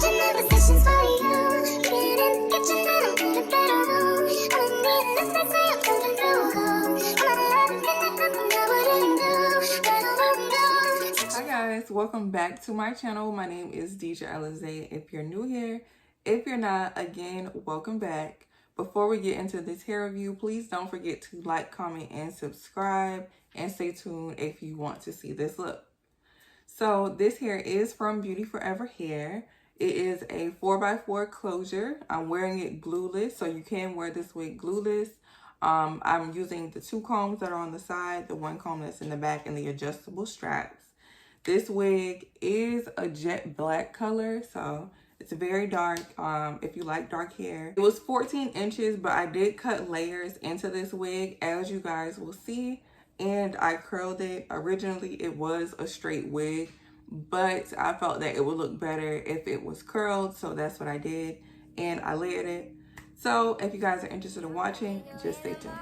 Hi guys, welcome back to my channel. My name is Dijah Alize. If you're new here, if you're not, again, welcome back. Before we get into this hair review, please don't forget to like, comment, and subscribe, and stay tuned if you want to see this look. So this hair is from Beauty Forever Hair. It is a 4x4 closure. I'm wearing it glueless, so you can wear this wig glueless. I'm using the 2 combs that are on the side, the 1 comb that's in the back, and the adjustable straps. This wig is a jet black color, so it's very dark if you like dark hair. It was 14 inches, but I did cut layers into this wig, as you guys will see, and I curled it. Originally, it was a straight wig, but I felt that it would look better if it was curled, so that's what I did, and I layered it. So if you guys are interested in watching, just stay tuned.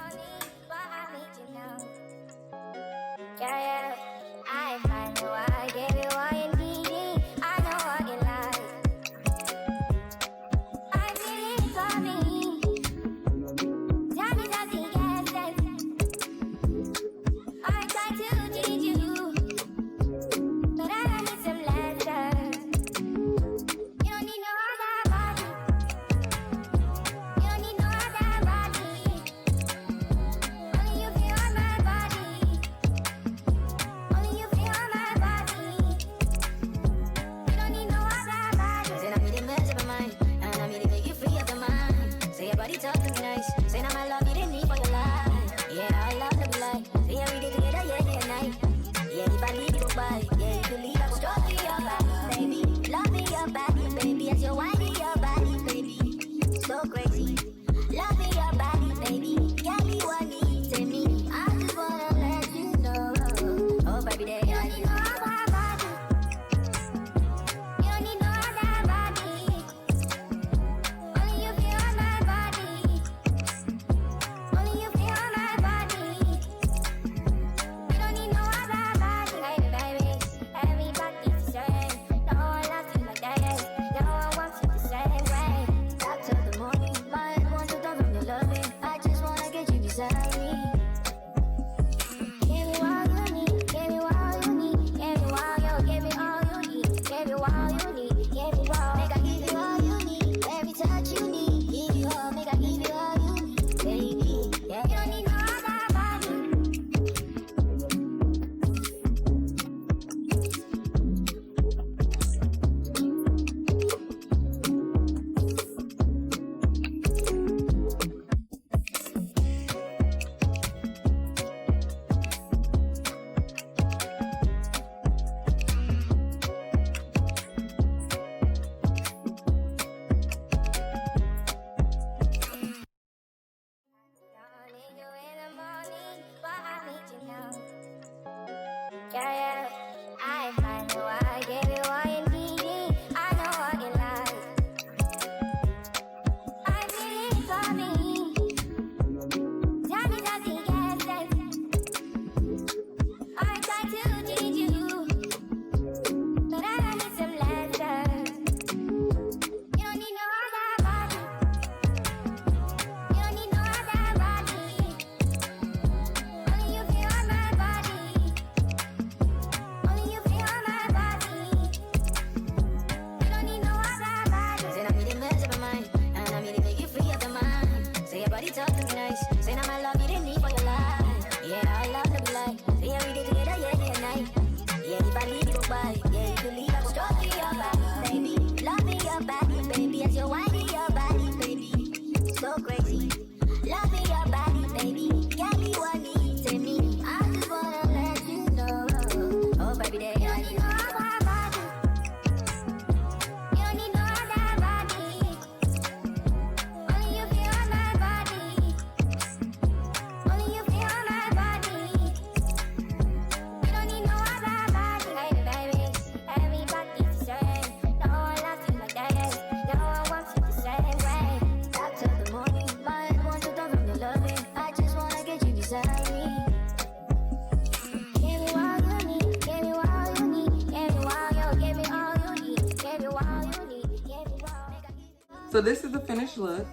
So this is the finished look.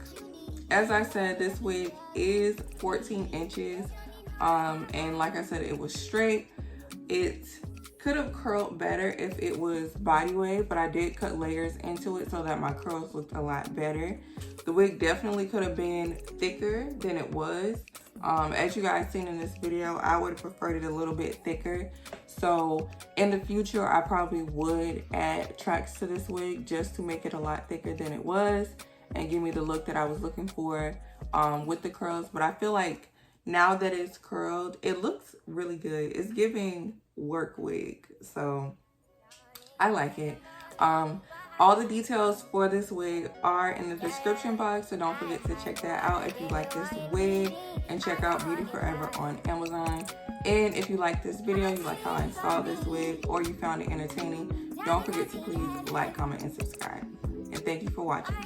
As I said, this wig is 14 inches. And like I said, it was straight. It could have curled better if it was body wave, but I did cut layers into it so that my curls looked a lot better. The wig definitely could have been thicker than it was. As you guys seen in this video, I would have preferred it a little bit thicker. So in the future, I probably would add tracks to this wig just to make it a lot thicker than it was and give me the look that I was looking for with the curls. But I feel like now that it's curled, it looks really good. It's giving work wig, so I like it. All the details for this wig are in the description box, so don't forget to check that out if you like this wig, and check out Beauty Forever on Amazon. And if you like this video, you like how I installed this wig, or you found it entertaining, don't forget to please like, comment, and subscribe. And thank you for watching.